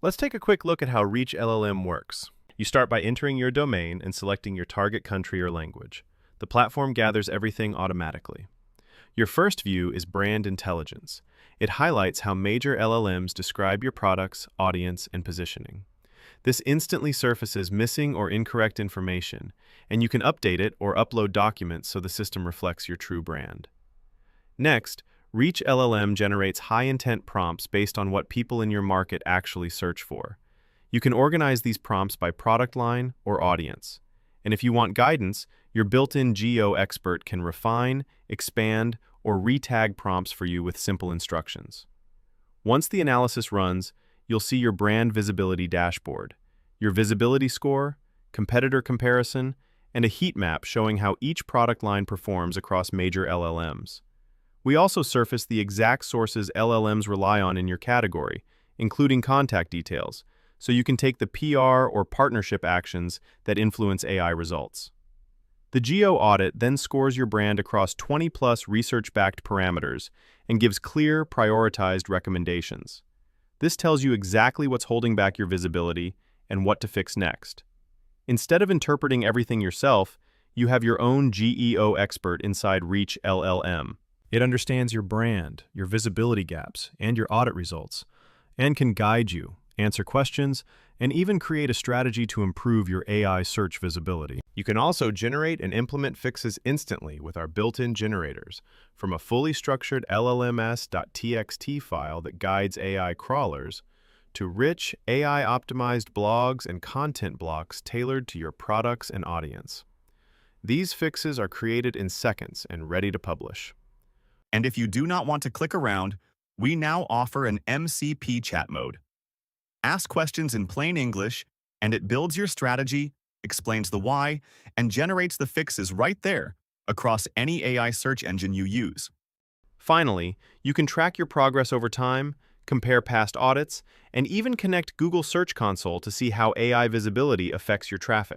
Let's take a quick look at how ReachLLM works. You start by entering your domain and selecting your target country or language. The platform gathers everything automatically. Your first view is brand intelligence. It highlights how major LLMs describe your products, audience, and positioning. This instantly surfaces missing or incorrect information, and you can update it or upload documents so the system reflects your true brand. Next, ReachLLM generates high-intent prompts based on what people in your market actually search for. You can organize these prompts by product line or audience. And if you want guidance, your built-in Geo expert can refine, expand, or retag prompts for you with simple instructions. Once the analysis runs, you'll see your brand visibility dashboard, your visibility score, competitor comparison, and a heat map showing how each product line performs across major LLMs. We also surface the exact sources LLMs rely on in your category, including contact details, so you can take the PR or partnership actions that influence AI results. The Geo audit then scores your brand across 20+ research-backed parameters and gives clear, prioritized recommendations. This tells you exactly what's holding back your visibility and what to fix next. Instead of interpreting everything yourself, you have your own GEO expert inside ReachLLM. It understands your brand, your visibility gaps, and your audit results, and can guide you, answer questions, and even create a strategy to improve your AI search visibility. You can also generate and implement fixes instantly with our built-in generators, from a fully structured LLMs.txt file that guides AI crawlers, to rich, AI-optimized blogs and content blocks tailored to your products and audience. These fixes are created in seconds and ready to publish. And if you do not want to click around, we now offer an MCP chat mode. Ask questions in plain English, and it builds your strategy, explains the why, and generates the fixes right there across any AI search engine you use. Finally, you can track your progress over time, compare past audits, and even connect Google Search Console to see how AI visibility affects your traffic.